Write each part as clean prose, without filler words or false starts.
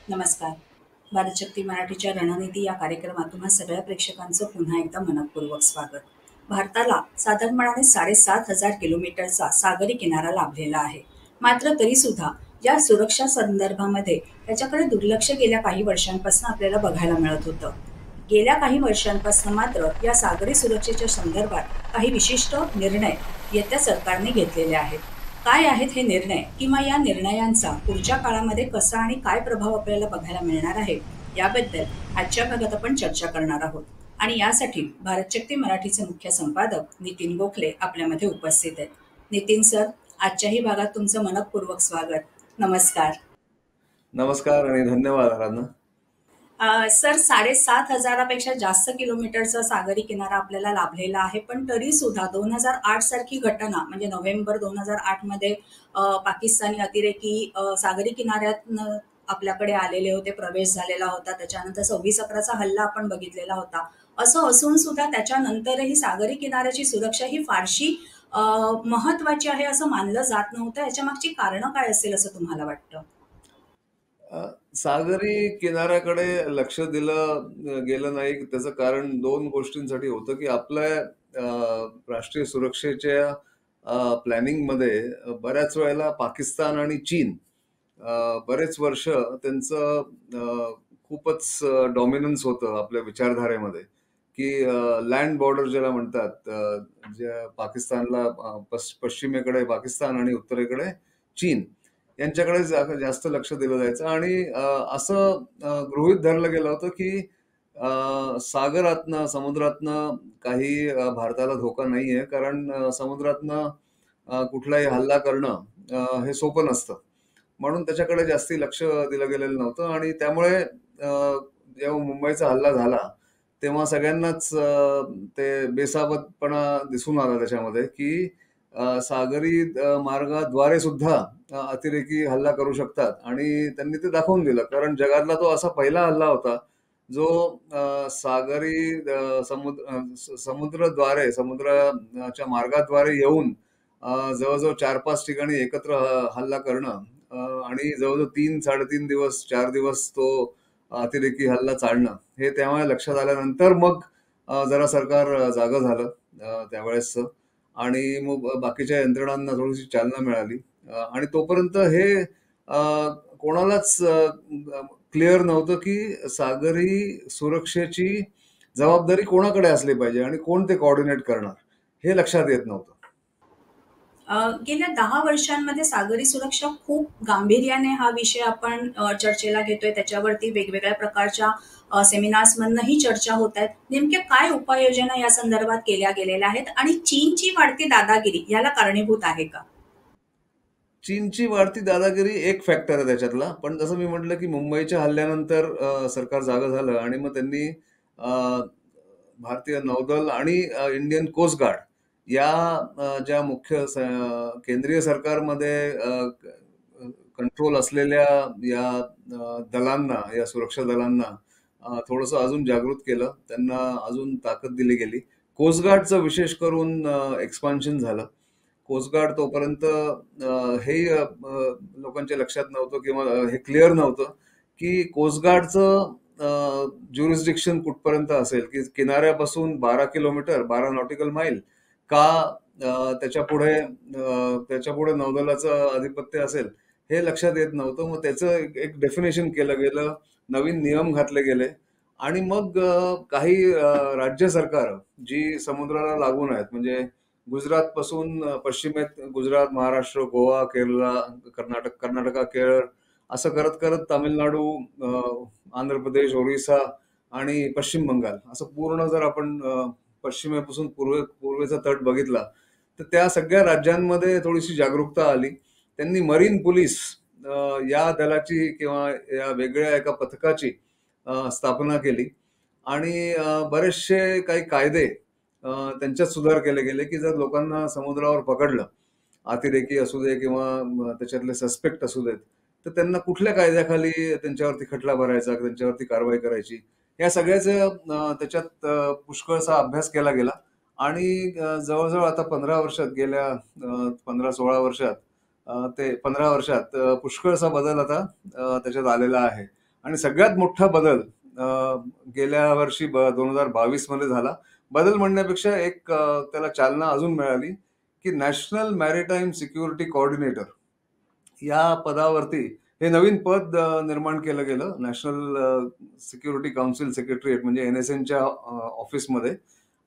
नमस्कार. भारतशक्ती मराठीच्या रणनीती या कार्यक्रमात तुम्हा सगळ्या प्रेक्षकांचं पुन्हा एकदा मनःपूर्वक स्वागत. भारताला साधारणपणाने 7,500 किलोमीटरचा सागरी किनारा लाभलेला आहे. मात्र तरीसुद्धा या सुरक्षा संदर्भामध्ये त्याच्याकडे दुर्लक्ष गेल्या काही वर्षांपासून आपल्याला बघायला मिळत होतं. गेल्या काही वर्षांपासून मात्र या सागरी सुरक्षेच्या संदर्भात काही विशिष्ट निर्णय येत्या सरकारने घेतलेले आहेत. काय आहेत हे निर्णय किंवा या निर्णयांचा पुढच्या काळामध्ये कसा आणि काय प्रभाव आपल्याला बघायला मिळणार आहे याबद्दल आजच्या भागात आपण चर्चा करणार आहोत. आणि यासाठी भारतशक्ती मराठीचे मुख्य संपादक नितीन गोखले आपल्यामध्ये उपस्थित आहेत. नितीन सर, आजच्याही भागात तुमचं मनःपूर्वक स्वागत. नमस्कार. नमस्कार आणि धन्यवाद आराधना. सर, 7,500पेक्षा जास्त किलोमीटरचा सागरी किनारा आपल्याला लाभलेला आहे, पण तरी सुद्धा 2008 सारखी घटना म्हणजे नोव्हेंबर 2008 मध्ये पाकिस्तानी अतिरेकी सागरी किनाऱ्यात आपल्याकडे आलेले होते, प्रवेश झालेला होता. त्याच्यानंतर 26/11चा हल्ला आपण बघितलेला होता. असं असून सुद्धा त्याच्यानंतरही सागरी किनाऱ्याची सुरक्षा ही फारशी महत्वाची आहे असं मानलं जात नव्हतं. याच्या मागची कारणं काय असेल असं तुम्हाला वाटतं? सागरी किनाऱ्याकडे लक्ष दिलं गेलं नाही. त्याचं कारण दोन गोष्टींसाठी होतं की आपल्या राष्ट्रीय सुरक्षेच्या प्लॅनिंगमध्ये बऱ्याच वेळेला पाकिस्तान आणि चीन बरेच वर्ष त्यांचं खूपच डॉमिनन्स होतं आपल्या विचारधारेमध्ये की लँड बॉर्डर ज्याला म्हणतात, ज्या पाकिस्तानला पश्चिमेकडे पाकिस्तान आणि उत्तरेकडे चीन यांच्याकडे जास्त लक्ष दिलं जायचं. आणि असं गृहीत धरलं गेलं होतं की सागरातनं समुद्रातनं काही भारताला धोका नाहीये, कारण समुद्रातनं कुठलाही हल्ला करणं हे सोपं नसतं. म्हणून त्याच्याकडे जास्ती लक्ष दिलं गेलेलं नव्हतं. आणि त्यामुळे जेव्हा मुंबईचा हल्ला झाला तेव्हा सगळ्यांनाच ते बेसावधपणा दिसून आला त्याच्यामध्ये की सागरी मार्गाद्वारे सुद्धा अतिरेकी हल्ला करू शकतात. आणि त्यांनी ते दाखवून दिलं, कारण जगातला तो असा पहिला हल्ला होता जो सागरी समुद्राच्या मार्गाद्वारे येऊन जवळजवळ 4-5 ठिकाणी एकत्र हल्ला करणं आणि जवळजवळ 3-3.5 दिवस 4 दिवस तो अतिरेकी हल्ला चालणं हे तेव्हा लक्षात आल्यानंतर मग जरा सरकार जागं झालं त्यावेळेस. आणि मग बाकीच्या यंत्रणांना थोडीशी चालना मिळाली. आणि तोपर्यंत हे कोणालाच क्लिअर नव्हतं की सागरी सुरक्षेची जबाबदारी कोणाकडे असली पाहिजे आणि कोण ते कोऑर्डिनेट करणार हे लक्षात येत नव्हतं. गेल्या 10 वर्षांमध्ये सागरी सुरक्षा खूप गांभीर्याने हा विषय आपण चर्चेला घेतोय. त्याच्यावरती वेगवेगळ्या प्रकारच्या सेमिनार्समधनंही चर्चा होत आहेत. नेमक्या काय उपाययोजना या संदर्भात केल्या गेलेल्या आहेत आणि चीनची वाढती दादागिरी याला कारणीभूत आहे का? चीनची वाढती दादागिरी एक फॅक्टर आहे त्याच्यातला. पण जसं मी म्हटलं की मुंबईच्या हल्ल्यानंतर सरकार जागं झालं आणि मग त्यांनी भारतीय नौदल आणि इंडियन कोस्ट गार्ड या ज्या मुख्य केंद्रीय सरकारमध्ये कंट्रोल असलेल्या या दलांना, या सुरक्षा दलांना थोडंसं अजून जागृत केलं, त्यांना अजून ताकद दिली गेली. कोस्ट गार्डचं विशेष करून एक्सपान्शन झालं. कोस्ट गार्ड तोपर्यंत हे लोकांच्या लक्षात नव्हतं किंवा हे क्लिअर नव्हतं की कोस्ट गार्डचं ज्युरिस्डिक्शन कुठपर्यंत असेल, की किनाऱ्यापासून 12 किलोमीटर 12 नॉटिकल माईल का त्याच्यापुढे नौदलाचं आधिपत्य असेल हे लक्षात येत नव्हतं. मग त्याचं एक डेफिनेशन केलं गेलं, नवीन नियम घातले गेले. आणि मग काही राज्य सरकार जी समुद्राला लागून आहेत, म्हणजे गुजरात पासून पश्चिमेत गुजरात, महाराष्ट्र, गोवा, केरळ, कर्नाटका, केरळ असं करत करत तामिळनाडू, आंध्र प्रदेश, ओरिसा आणि पश्चिम बंगाल असं पूर्ण जर आपण पश्चिमेपासून पूर्वेचा तट बघितला तर त्या सगळ्या राज्यांमध्ये थोडीशी जागरूकता आली. त्यांनी मरीन पोलीस या दलाची किंवा या वेगळ्या एका पथकाची स्थापना केली. आणि बरेचसे काही कायदे त्यांच्यात सुधार केले गेले की जर लोकांना समुद्रावर पकडलं, अतिरेकी असू दे किंवा त्याच्यातले सस्पेक्ट असू देत, तर त्यांना कुठल्या कायद्याखाली त्यांच्यावरती खटला भरायचा, त्यांच्यावरती कारवाई करायची, या सगळ्याचं त्याच्यात पुष्कळचा अभ्यास केला गेला. आणि जवळजवळ आता 15 वर्षात, गेल्या 15-16 वर्षात ते 15 वर्षात पुष्कळचा बदल आता त्याच्यात आलेला आहे. आणि सगळ्यात मोठा बदल गेल्या वर्षी 2022 मध्ये झाला. बदल म्हणण्यापेक्षा एक त्याला चालना अजून मिळाली, की नॅशनल मॅरिटाईम सिक्युरिटी कोऑर्डिनेटर या पदावरती हे नवीन पद निर्माण केलं गेलं नॅशनल सिक्युरिटी काउन्सिल सेक्रेटरीएट म्हणजे NSNच्या ऑफिसमध्ये.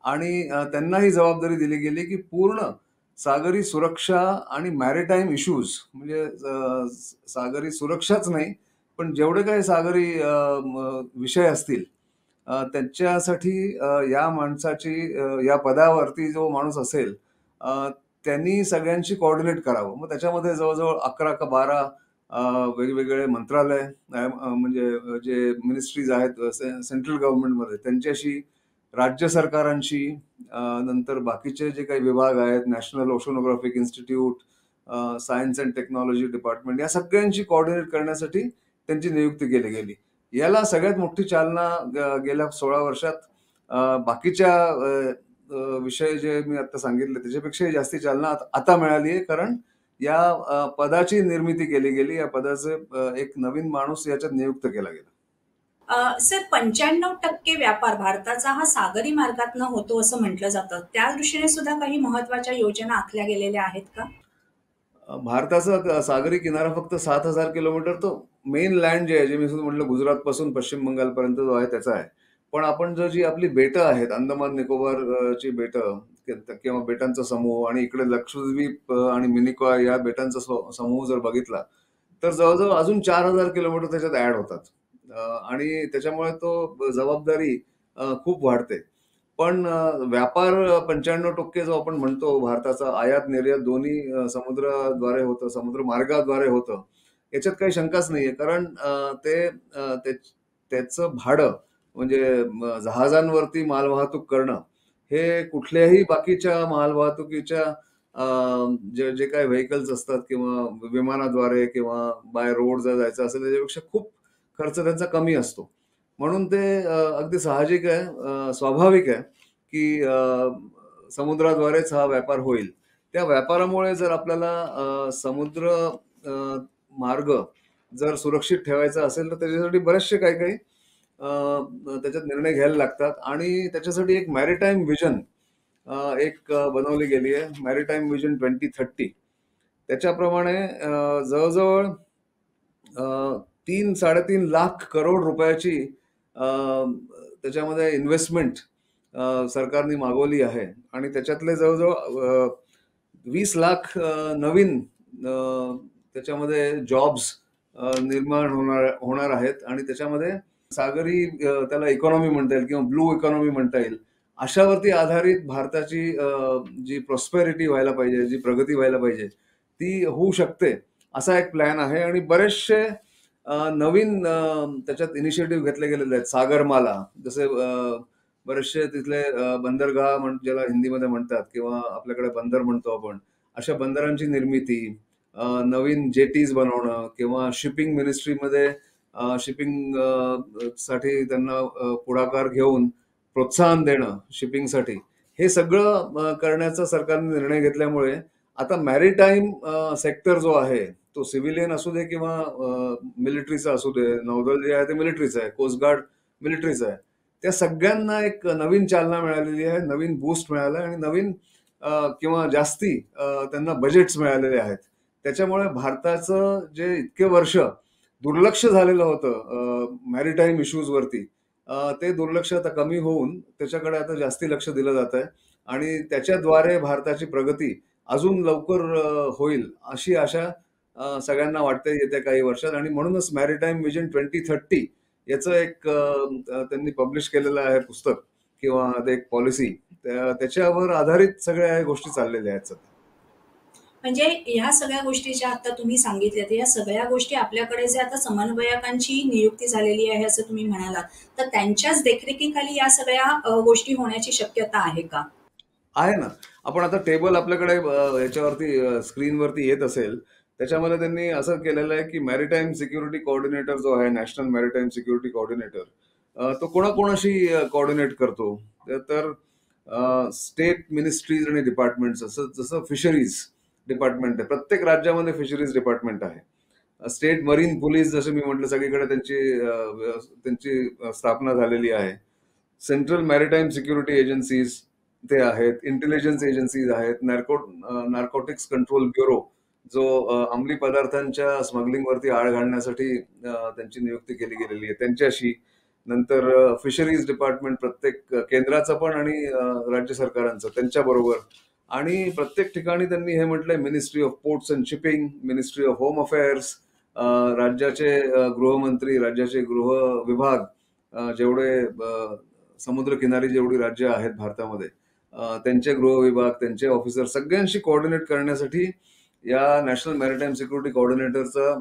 आणि त्यांना ही जबाबदारी दिली गेली, की पूर्ण सागरी सुरक्षा आणि मॅरिटाईम इश्यूज म्हणजे सागरी सुरक्षाच नाही, पण जेवढे काही सागरी विषय असतील त्यांच्यासाठी या माणसाची या पदावरती जो माणूस असेल त्यांनी सगळ्यांशी कोऑर्डिनेट करावं. मग त्याच्यामध्ये जवळजवळ 11 का 12 वेगवेगळे मंत्रालय म्हणजे जे मिनिस्ट्रीज आहेत सेंट्रल गव्हर्नमेंटमध्ये त्यांच्याशी, राज्य सरकारांशी, नंतर बाकीचे जे काही विभाग आहेत, national oceanographic institute, science and technology department, या सगळ्यांशी कोऑर्डिनेट करण्यासाठी त्यांची नियुक्ती केली गेली. याला सगळ्यात मोठी चालना गेल्या 16 वर्षात बाकीच्या विषय जे मी आता सांगितले त्याच्यापेक्षाही जास्ती चालना आता मिळाली आहे, कारण या पदाची निर्मिती केली गेली. या पदाचे एक नवीन माणूस याच्यात नियुक्त केला गेला. सर, 95% व्यापार भारताचा हा सागरी मार्गातनं होतो असं म्हटलं जातं. त्या दृष्टीने सुद्धा काही महत्वाच्या योजना आखल्या गेलेल्या आहेत का? भारताचा सागरी किनारा फक्त 7,000 किलोमीटर, तो मेन लँड जे आहे, जे मी म्हटलं गुजरात पासून पश्चिम बंगालपर्यंत जो आहे त्याचा आहे. पण आपण जी आपली बेटं आहेत, अंदमान निकोबार ची बेटं किंवा बेटांचा समूह, आणि इकडे लक्षद्वीप आणि मिनिकॉय या बेटांचा समूह जर बघितला तर जवळजवळ अजून 4,000 किलोमीटर त्याच्यात ऍड होतात. आणि त्याच्यामुळे तो जबाबदारी खूप वाढते. पण व्यापार 95% जो आपण म्हणतो भारताचा आयात निर्यात दोन्ही समुद्राद्वारे होतं, समुद्र मार्गाद्वारे होतं. याच्यात काही शंकाच नाहीये, कारण त्याचं भाडं म्हणजे जहाजांवरती मालवाहतूक करणं हे कुठल्याही बाकीच्या मालवाहतुकीच्या जे जे काही व्हेकल्स असतात किंवा विमानाद्वारे किंवा बाय रोड जर जायचं असेल त्याच्यापेक्षा खूप खर्च त्यांचा कमी असतो. म्हणून ते अगदी साहजिक आहे, स्वाभाविक आहे, की समुद्राद्वारेच हा व्यापार होईल. त्या व्यापारामुळे जर आपल्याला समुद्र मार्ग जर सुरक्षित ठेवायचा असेल तर त्याच्यासाठी बरेचसे काही त्याच्यात निर्णय घ्यायला लागतात. आणि त्याच्यासाठी एक मॅरिटाईम विजन एक बनवली गेली आहे, मॅरिटाईम विजन 2030. त्याच्याप्रमाणे जवळजवळ 3-3.5 लाख करोड रुपयाची त्याच्यामध्ये इन्व्हेस्टमेंट सरकारने मागवली आहे. आणि त्याच्यातले जवळजवळ 20 लाख नवीन त्याच्यामध्ये जॉब्स निर्माण होणार आहेत. आणि त्याच्यामध्ये सागरी त्याला इकॉनॉमी म्हणता येईल किंवा ब्लू इकॉनॉमी म्हणता येईल, अशावरती आधारित भारताची जी प्रॉस्पेरिटी व्हायला पाहिजे, जी प्रगती व्हायला पाहिजे, ती होऊ शकते, असा एक प्लॅन आहे. आणि बरेचसे नवीन त्याच्यात इनिशिएटिव्ह घेतले गेलेले आहेत. सागरमाला, जसे बरेचसे तिथले बंदरगाह ज्याला हिंदीमध्ये म्हणतात किंवा आपल्याकडे बंदर म्हणतो आपण, अशा बंदरांची निर्मिती, नवीन जेटीज बनवणं किंवा शिपिंग मिनिस्ट्रीमध्ये शिपिंग साठी त्यांना पुढाकार घेऊन प्रोत्साहन देणं शिपिंगसाठी, हे सगळं करण्याचा सरकारने निर्णय घेतल्यामुळे आता मॅरिटाईम सेक्टर जो आहे तो सिव्हिलियन असू दे किंवा मिलिटरीचा असू दे, नौदल जे आहे ते मिलिटरीचं आहे, कोस्ट गार्ड मिलिटरीचं आहे, त्या सगळ्यांना एक नवीन चालना मिळालेली आहे, नवीन बूस्ट मिळाला आणि नवीन किंवा जास्ती त्यांना बजेट्स मिळालेले आहेत. त्याच्यामुळे भारताचं जे इतके वर्ष दुर्लक्ष झालेलं होतं मॅरिटाईम इश्यूज वरती, ते दुर्लक्ष आता कमी होऊन त्याच्याकडे आता जास्ती लक्ष दिलं जात आहे. आणि त्याच्याद्वारे भारताची प्रगती अजून लवकर होईल अशी आशा सगळ्यांना वाटते येत्या काही वर्षात. आणि म्हणूनच मॅरिटाईम विजन 2030 याचं एक त्यांनी पब्लिश केलेलं आहे पुस्तक किंवा एक पॉलिसी, त्याच्यावर आधारित सगळ्या गोष्टी चाललेल्या आहेत सध्या. म्हणजे ह्या सगळ्या गोष्टी ज्या आता तुम्ही सांगितल्यात, या सगळ्या गोष्टी आपल्याकडे जे आता समन्वयकांची नियुक्ती झालेली आहे असं तुम्ही म्हणालात, तर त्यांच्याच देखरेखीखाली या सगळ्या गोष्टी होण्याची शक्यता आहे का? आहे ना. आपण आता टेबल आपल्याकडे याच्यावरती स्क्रीनवरती येत असेल, त्याच्यामध्ये त्यांनी असं केलेलं आहे की मॅरिटाईम सिक्युरिटी कोऑर्डिनेटर जो आहे, नॅशनल मॅरिटाईम सिक्युरिटी कोऑर्डिनेटर, तो कोणाकोणाशी कोऑर्डिनेट करतो. तर स्टेट मिनिस्ट्रीज आणि डिपार्टमेंट्स, असं जसं फिशरीज डिपार्टमेंट आहे, प्रत्येक राज्यामध्ये फिशरीज डिपार्टमेंट आहे. स्टेट मरीन पोलीस जसं मी म्हटलं सगळीकडे त्यांची स्थापना झालेली आहे. सेंट्रल मॅरिटाईम सिक्युरिटी एजन्सीज ते आहेत, इंटेलिजन्स एजन्सीज आहेत, नार्कोटिक्स कंट्रोल ब्युरो जो अंमली पदार्थांच्या स्मगलिंगवरती आळ घालण्यासाठी त्यांची नियुक्ती केली गेलेली आहे त्यांच्याशी. नंतर फिशरीज डिपार्टमेंट प्रत्येक केंद्राचं पण आणि राज्य सरकारांचं त्यांच्याबरोबर. आणि प्रत्येक ठिकाणी त्यांनी हे म्हटलंय ministry of ports and shipping, ministry of home affairs, राज्याचे गृहमंत्री, राज्याचे गृह विभाग, जेवढे समुद्रकिनारी जेवढी राज्य आहेत भारतामध्ये, त्यांचे गृह विभाग, त्यांचे ऑफिसर सगळ्यांशी कोऑर्डिनेट करण्यासाठी या नॅशनल मॅरिटाईम सिक्युरिटी कोऑर्डिनेटरचा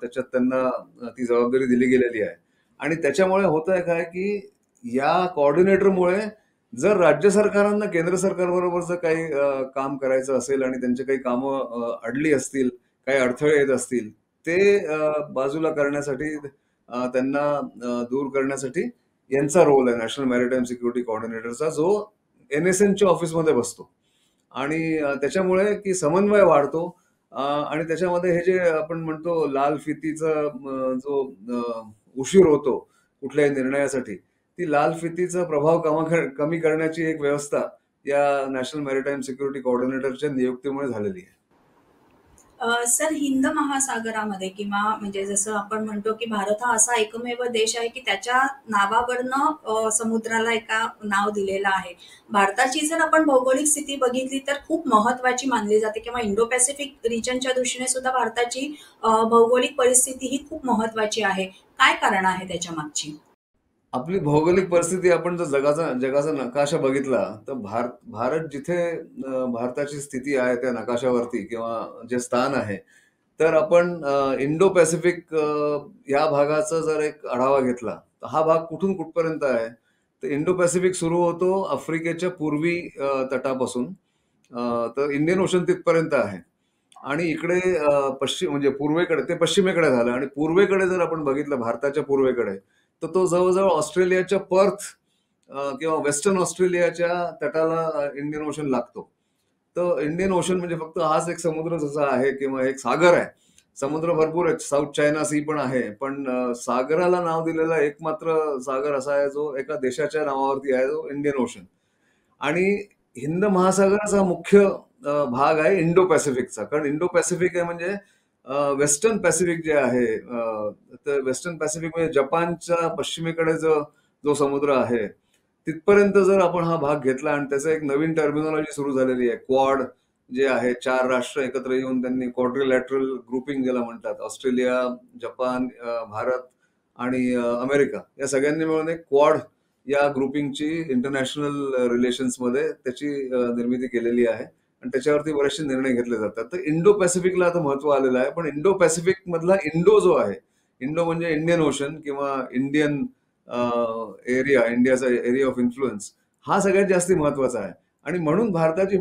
त्याच्यात त्यांना ती जबाबदारी दिली गेलेली आहे. आणि त्याच्यामुळे होत आहे काय की या कोऑर्डिनेटरमुळे जर राज्य सरकारांना केंद्र सरकारबरोबर जर काही काम करायचं असेल आणि त्यांचे काही कामं अडली असतील, काही अडथळे येत असतील, ते बाजूला करण्यासाठी, त्यांना दूर करण्यासाठी यांचा रोल आहे नॅशनल मॅरिटाईम सिक्युरिटी कोऑर्डिनेटरचा, जो NSNच्या ऑफिसमध्ये बसतो. आणि त्याच्यामुळे की समन्वय वाढतो. आणि त्याच्यामध्ये हे जे आपण म्हणतो लाल फितीचा जो उशीर होतो कुठल्याही निर्णयासाठी, ती लाल फितीचा प्रभाव कमी करण्याची एक व्यवस्था या नॅशनल मॅरिटाईम सिक्युरिटी कोऑर्डिनेटरच्या नियुक्तीमुळे झालेली आहे. सर, हिंद महासागरामध्ये किंवा म्हणजे जसं आपण म्हणतो की भारत हा असा एकमेव देश आहे की त्याच्या नावावरनं समुद्राला एका नाव दिलेलं आहे. भारताची जर आपण भौगोलिक स्थिती बघितली तर खूप महत्वाची मानली जाते किंवा इंडो पॅसिफिक रिजनच्या दृष्टीने सुद्धा भारताची भौगोलिक परिस्थिती ही खूप महत्वाची आहे. काय कारण आहे त्याच्या मागची? आपली भौगोलिक परिस्थिती आपण जर जगाचा नकाशा बघितला तर भारत जिथे भारताची स्थिती आहे त्या नकाशावरती किंवा जे स्थान आहे, तर आपण इंडो पॅसिफिक या भागाचा जर एक आढावा घेतला तर हा भाग कुठून कुठपर्यंत आहे. तर इंडो पॅसिफिक सुरू होतो आफ्रिकेच्या पूर्वी तटापासून, तर इंडियन ओशन तिथपर्यंत आहे. आणि इकडे पश्चिम म्हणजे पूर्वेकडे ते पश्चिमेकडे झालं, आणि पूर्वेकडे जर आपण बघितलं भारताच्या पूर्वेकडे, तर तो जवळजवळ ऑस्ट्रेलियाच्या पर्थ किंवा वेस्टर्न ऑस्ट्रेलियाच्या तटाला इंडियन ओशन लागतो. तर इंडियन ओशन म्हणजे फक्त हाच एक समुद्र जसा आहे किंवा एक सागर आहे. समुद्र भरपूर आहेत, साऊथ चायना सी पण आहे, पण सागराला नाव दिलेला एकमात्र सागर असा आहे जो एका देशाच्या नावावरती आहे, जो इंडियन ओशन. आणि हिंद महासागराचा मुख्य भाग आहे इंडो पॅसिफिकचा, कारण इंडो पॅसिफिक आहे म्हणजे वेस्टर्न पॅसिफिक जे आहे, तर वेस्टर्न पॅसिफिक म्हणजे जपानच्या पश्चिमेकडे जो जो समुद्र आहे तिथपर्यंत जर आपण हा भाग घेतला. आणि त्याचं एक नवीन टर्मिनॉलॉजी सुरू झालेली आहे, क्वाड जे आहे, 4 राष्ट्र एकत्र येऊन त्यांनी क्वाड्रिलॅटरल ग्रुपिंग ज्याला म्हणतात, ऑस्ट्रेलिया, जपान, भारत आणि अमेरिका या सगळ्यांनी मिळून एक क्वाड या ग्रुपिंगची इंटरनॅशनल रिलेशन्समध्ये त्याची निर्मिती केलेली आहे. आणि त्याच्यावरती बरेचसे निर्णय घेतले जातात. तर इंडो पॅसिफिकला आता महत्व आलेलं आहे. पण इंडो पॅसिफिक मधला इंडो जो आहे, इंडो म्हणजे इंडियन ओशन किंवा इंडियन एरिया, इंडियाचा एरिया ऑफ इन्फ्लुएन्स, हा सगळ्यात जास्ती महत्वाचा आहे. आणि म्हणून भारताचं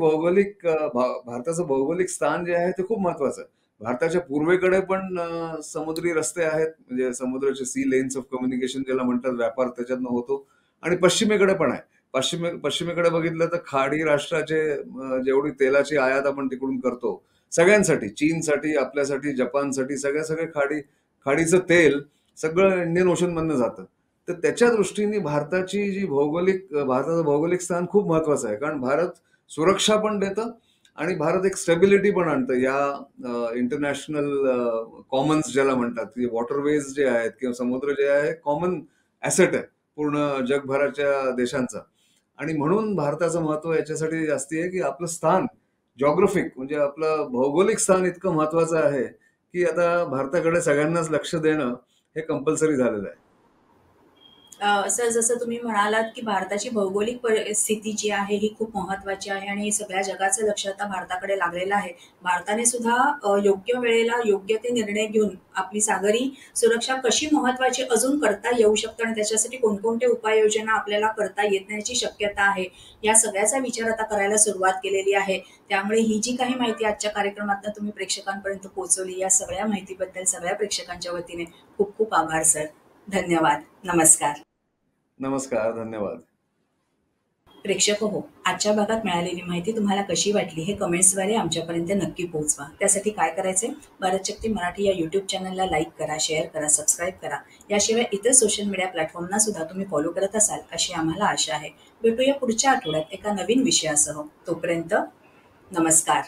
भौगोलिक स्थान जे आहे ते खूप महत्वाचं आहे. भारताच्या पूर्वेकडे पण समुद्री रस्ते आहेत, म्हणजे समुद्राचे सी लेन्स ऑफ कम्युनिकेशन ज्याला म्हणतात, व्यापार त्याच्यातनं होतो. आणि पश्चिमेकडे पण आहे. पश्चिमेकडे बघितलं तर खाडी राष्ट्राचे जेवढी तेलाची आयात आपण तिकडून करतो सगळ्यांसाठी, चीनसाठी, आपल्यासाठी, जपानसाठी, सगळे खाडीचं तेल सगळं इंडियन ओशन मधनं जातं. तर त्याच्या दृष्टीने भारताचं भौगोलिक स्थान खूप महत्वाचं आहे, कारण भारत सुरक्षा पण देतं आणि भारत एक स्टेबिलिटी पण आणतं या इंटरनॅशनल कॉमन्स ज्याला म्हणतात, की वॉटरवेज जे आहेत किंवा समुद्र जे आहे कॉमन ऍसेट आहे पूर्ण जगभराच्या देशांचा. आणि म्हणून भारताचं महत्व याच्यासाठी जास्ती आहे की आपलं स्थान, जॉग्राफिक म्हणजे आपलं भौगोलिक स्थान इतकं महत्वाचं आहे की आता भारताकडे सगळ्यांनाच लक्ष देणं हे कंपल्सरी झालेलं आहे. सर, जसं तुम्ही म्हणालात की भारताची भौगोलिक परिस्थिती जी आहे ही खूप महत्वाची आहे आणि सगळ्या जगाचं लक्ष आता भारताकडे लागलेलं आहे. भारताने सुद्धा योग्य वेळेला योग्य ते निर्णय घेऊन आपली सागरी सुरक्षा कशी महत्वाची अजून करता येऊ शकतं आणि त्याच्यासाठी कोणकोणते उपाययोजना आपल्याला करता येत नाही शक्यता आहे, या सगळ्याचा विचार आता करायला सुरुवात केलेली आहे. त्यामुळे ही जी काही माहिती आजच्या कार्यक्रमातून तुम्ही प्रेक्षकांपर्यंत पोहोचवली, या सगळ्या माहितीबद्दल सगळ्या प्रेक्षकांच्या वतीने खूप खूप आभार सर. धन्यवाद. नमस्कार. नमस्कार, धन्यवाद. प्रेक्षक हो, आजच्या भागात मिळालेली माहिती तुम्हाला कशी वाटली हे कमेंट्सद्वारे आमच्यापर्यंत नक्की पोहोचवा. त्यासाठी काय करायचे? भारत शक्ती मराठी या यूट्यूब चॅनलला लाईक करा, शेअर करा, सबस्क्राईब करा. याशिवाय इतर सोशल मीडिया प्लॅटफॉर्मना सुद्धा तुम्ही फॉलो करत असाल अशी आम्हाला आशा आहे. भेटूया पुढच्या आठवड्यात एका नवीन विषयासह. तोपर्यंत नमस्कार.